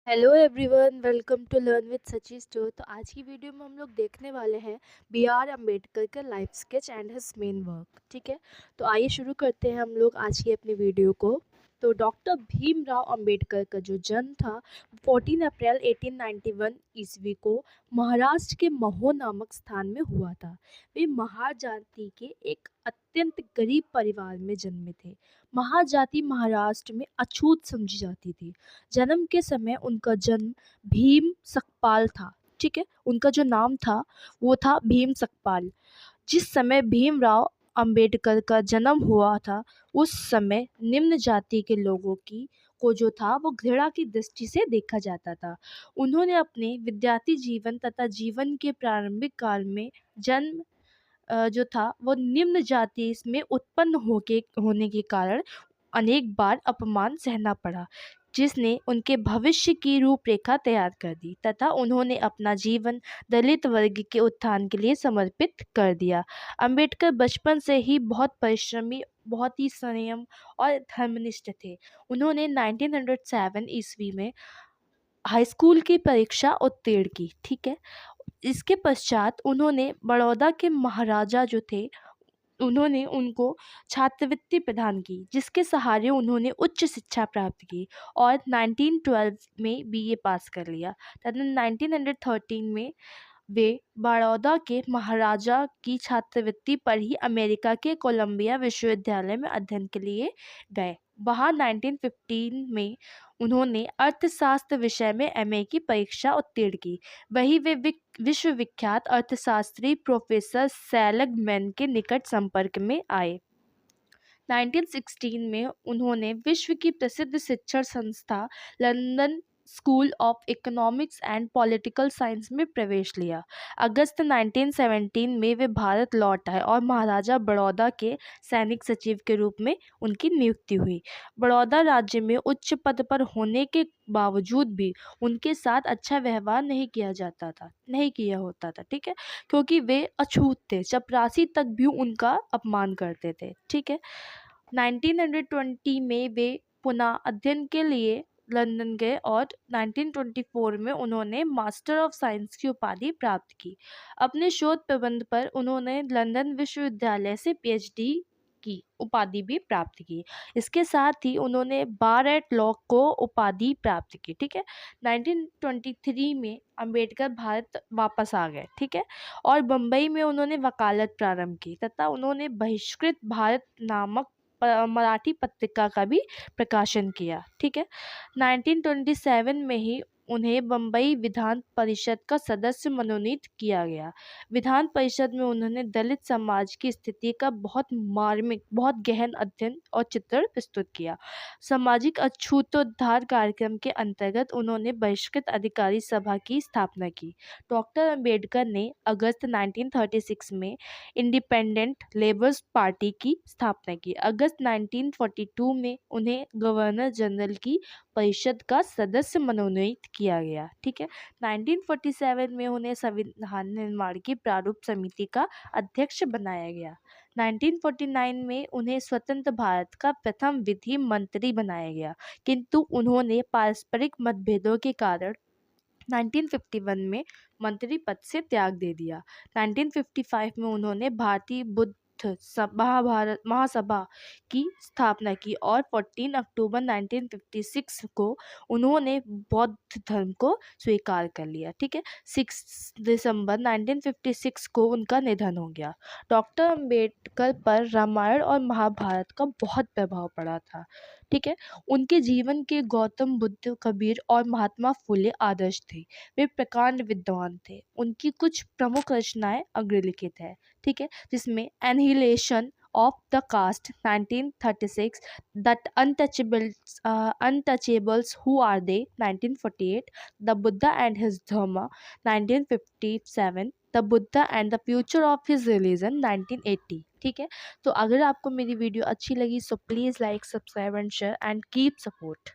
Hello everyone, welcome to learn with Sachi store. तो आज की वीडियो में हम लोग देखने वाले हैं बी आर अम्बेडकर का life sketch and his main work. ठीक है, तो आइए शुरू करते हैं हम लोग आज की अपनी वीडियो को। तो डॉक्टर भीमराव अंबेडकर का जो जन्म था 14 अप्रैल 1891 ईस्वी को महाराष्ट्र के महो नामक स्थान में हुआ था। वे महार जाति के एक अत्यंत गरीब परिवार में जन्मे थे। महार जाति महाराष्ट्र में अछूत समझी जाती थी। जन्म के समय उनका जन्म भीम सकपाल था। ठीक है, उनका जो नाम था वो था भीम सकपाल। जिस समय भीमराव अंबेडकर का जन्म हुआ था उस समय निम्न जाति के लोगों की को जो था वो घृणा की दृष्टि से देखा जाता था। उन्होंने अपने विद्यार्थी जीवन तथा जीवन के प्रारंभिक काल में जन्म जो था वो निम्न जाति में उत्पन्न होने के कारण अनेक बार अपमान सहना पड़ा, जिसने उनके भविष्य की रूपरेखा तैयार कर दी तथा उन्होंने अपना जीवन दलित वर्ग के उत्थान के लिए समर्पित कर दिया। अंबेडकर बचपन से ही बहुत परिश्रमी, बहुत ही संयम और धर्मनिष्ठ थे। उन्होंने 1907 ईस्वी में हाई स्कूल की परीक्षा उत्तीर्ण की। ठीक है, इसके पश्चात उन्होंने बड़ौदा के महाराजा जो थे उन्होंने उनको छात्रवृत्ति प्रदान की, जिसके सहारे उन्होंने उच्च शिक्षा प्राप्त की और 1912 में बीए पास कर लिया। तथा 1913 में वे बड़ौदा के महाराजा की छात्रवृत्ति पर ही अमेरिका के कोलंबिया विश्वविद्यालय में अध्ययन के लिए गए। वहाँ 1915 में उन्होंने अर्थशास्त्र विषय में एमए की परीक्षा उत्तीर्ण की। वहीं वे विश्वविख्यात अर्थशास्त्री प्रोफेसर सेलिगमैन के निकट संपर्क में आए। 1916 में उन्होंने विश्व की प्रसिद्ध शिक्षण संस्था London school of economics and political science में प्रवेश लिया। अगस्त 1917 में वे भारत लौट आए और महाराजा बड़ौदा के सैनिक सचिव के रूप में उनकी नियुक्ति हुई। बड़ौदा राज्य में उच्च पद पर होने के बावजूद भी उनके साथ अच्छा व्यवहार नहीं किया होता था। ठीक है, क्योंकि वे अछूत थे, चपरासी तक भी उनका अपमान करते थे। ठीक है, 1920 में वे पुनः अध्ययन के लिए लंदन गए और 1924 में उन्होंने मास्टर ऑफ साइंस की उपाधि प्राप्त की। अपने शोध प्रबंध पर उन्होंने लंदन विश्वविद्यालय से पीएचडी की उपाधि भी प्राप्त की। इसके साथ ही उन्होंने बार एट लॉ को उपाधि प्राप्त की। ठीक है, 1923 में अंबेडकर भारत वापस आ गए। ठीक है, और बम्बई में उन्होंने वकालत प्रारंभ की तथा उन्होंने बहिष्कृत भारत नामक मराठी पत्रिका का भी प्रकाशन किया। ठीक है, 1927 में ही उन्हें बम्बई विधान परिषद का सदस्य मनोनीत किया गया। विधान परिषद में उन्होंने दलित समाज की स्थिति का बहुत मार्मिक, बहुत गहन अध्ययन और चित्रण प्रस्तुत किया। सामाजिक अछूतोद्धार कार्यक्रम के अंतर्गत उन्होंने बहिष्कृत अधिकारी सभा की स्थापना की। डॉक्टर अंबेडकर ने अगस्त 1936 में इंडिपेंडेंट लेबर्स पार्टी की स्थापना की। अगस्त 1942 में उन्हें गवर्नर जनरल की परिषद का सदस्य मनोनीत किया गया। ठीक है, 1947 में उन्हें संविधान निर्माण की प्रारूप समिति का अध्यक्ष बनाया गया। 1949 में उन्हें स्वतंत्र भारत का प्रथम विधि मंत्री बनाया गया, किंतु उन्होंने पारस्परिक मतभेदों के कारण 1951 में मंत्री पद से त्याग दे दिया। 1955 में उन्होंने भारतीय बुद्ध महाभारत महासभा की स्थापना की और 14 अक्टूबर 1956 को उन्होंने बौद्ध धर्म को स्वीकार कर लिया। ठीक है, 6 दिसंबर 1956 को उनका निधन हो गया। डॉक्टर अंबेडकर पर रामायण और महाभारत का बहुत प्रभाव पड़ा था। ठीक है, उनके जीवन के गौतम बुद्ध, कबीर और महात्मा फुले आदर्श थे। वे प्रकांड विद्वान थे। उनकी कुछ प्रमुख रचनाएं अग्रलिखित है। ठीक है, जिसमें annihilation of the caste 1936, that untouchables who are they 1948, the Buddha and his dharma 1957, the Buddha and the future of his religion 1980। ठीक है, तो अगर आपको मेरी वीडियो अच्छी लगी so please like, subscribe and share and keep support.